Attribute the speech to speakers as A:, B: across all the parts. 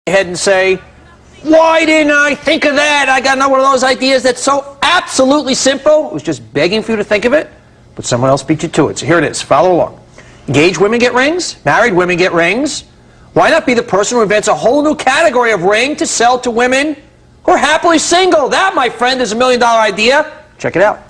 A: ahead and say, why didn't I think of that? I got another one of those ideas that's so absolutely simple. It was just begging for you to think of it, but someone else beat you to it. So here it is. Follow along. Engaged women get rings. Married women get rings. Why not be the person who invents a whole new category of ring to sell to women who are happily single? That, my friend, is $1 million idea. Check it out.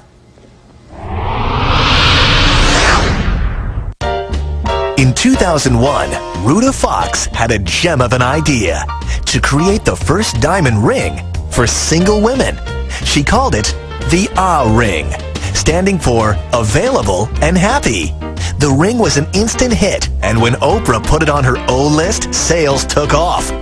B: In 2001, Rhoda Fox had a gem of an idea to create the first diamond ring for single women. She called it the A-Ring, standing for Available and Happy. The ring was an instant hit, and when Oprah put it on her O-list, sales took off.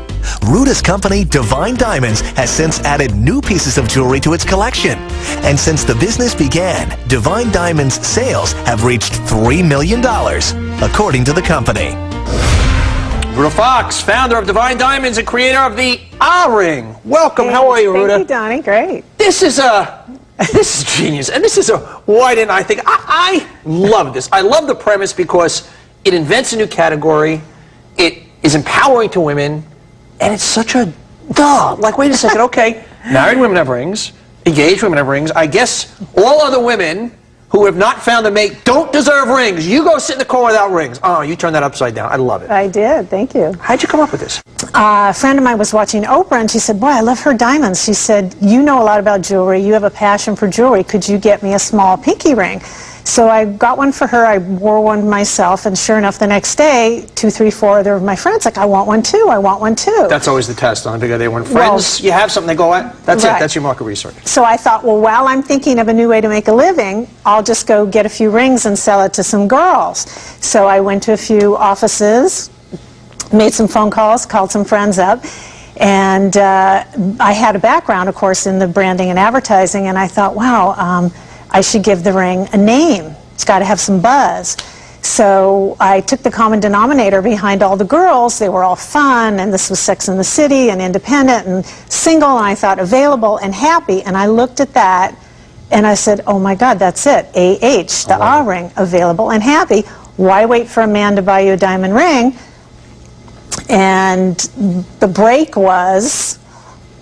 B: Rhoda's company, Divine Diamonds, has since added new pieces of jewelry to its collection. And since the business began, Divine Diamonds' sales have reached $3 million, according to the company.
A: Rhoda Fox, founder of Divine Diamonds and creator of the A-Ring. Welcome. How are you, Rhoda?
C: Thank you, Donnie. Great.
A: This is genius, and this is why didn't I think? I love this. I love the premise because it invents a new category. It is empowering to women, and it's such a duh. Like, wait a second, okay, married women have rings, engaged women have rings. I guess all other women who have not found a mate don't deserve rings. You go sit in the car without rings. Oh, you turned that upside down. I love it.
C: I did. Thank you.
A: How'd you come up with this?
C: A friend of mine was watching Oprah, and she said, boy, I love her diamonds. She said, you know a lot about jewelry. You have a passion for jewelry. Could you get me a small pinky ring? So I got one for her. I wore one myself, and sure enough, the next day, 2, 3, 4 other of my friends like, I want one too. I want one too.
A: That's always the test on a big idea. When friends, you have something, they go, that's right. It. That's your market research.
C: So I thought, well, while I'm thinking of a new way to make a living, I'll just go get a few rings and sell it to some girls. So I went to a few offices, made some phone calls, called some friends up, and I had a background, of course, in the branding and advertising, and I thought, wow, I should give the ring a name. It's got to have some buzz. So I took the common denominator behind all the girls. They were all fun, and this was Sex and the City and independent and single, and I thought available and happy. And I looked at that, and I said, oh my God, that's it. A-H, the A-Ring, available and happy. Why wait for a man to buy you a diamond ring? And the break was,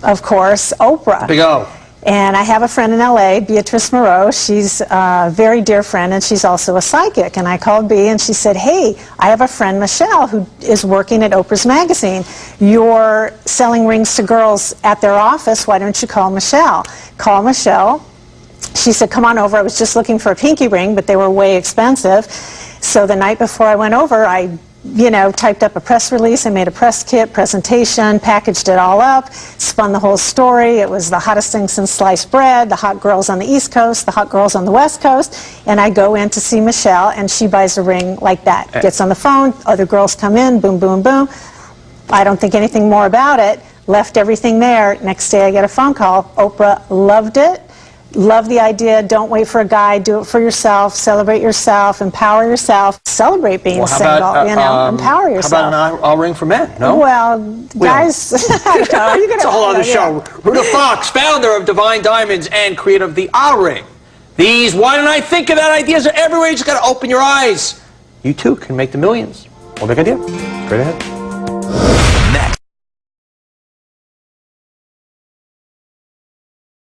C: of course, Oprah.
A: Big O.
C: And I have a friend in LA, Beatrice Moreau. She's a very dear friend, and she's also a psychic. And I called Bea, and she said, hey, I have a friend, Michelle, who is working at Oprah's magazine. You're selling rings to girls at their office. Why don't you call Michelle? Call Michelle. She said, come on over. I was just looking for a pinky ring, but they were way expensive. So the night before I went over, I typed up a press release. I made a press kit, presentation, packaged it all up, spun the whole story. It was the hottest thing since sliced bread, the hot girls on the East Coast, the hot girls on the West Coast. And I go in to see Michelle, and she buys a ring like that. Gets on the phone, other girls come in, boom, boom, boom. I don't think anything more about it. Left everything there. Next day I get a phone call. Oprah loved it. Love the idea. Don't wait for a guy. Do it for yourself. Celebrate yourself. Empower yourself. Celebrate being single. Empower yourself.
A: How about an A-Ring for men? No.
C: Well, guys, I don't know.
A: It's a whole other show. Rhoda Fox, founder of Divine Diamonds and creator of the A-Ring. These why didn't I think of that ideas are everywhere. You just got to open your eyes. You too can make the millions. One big idea. Straight ahead.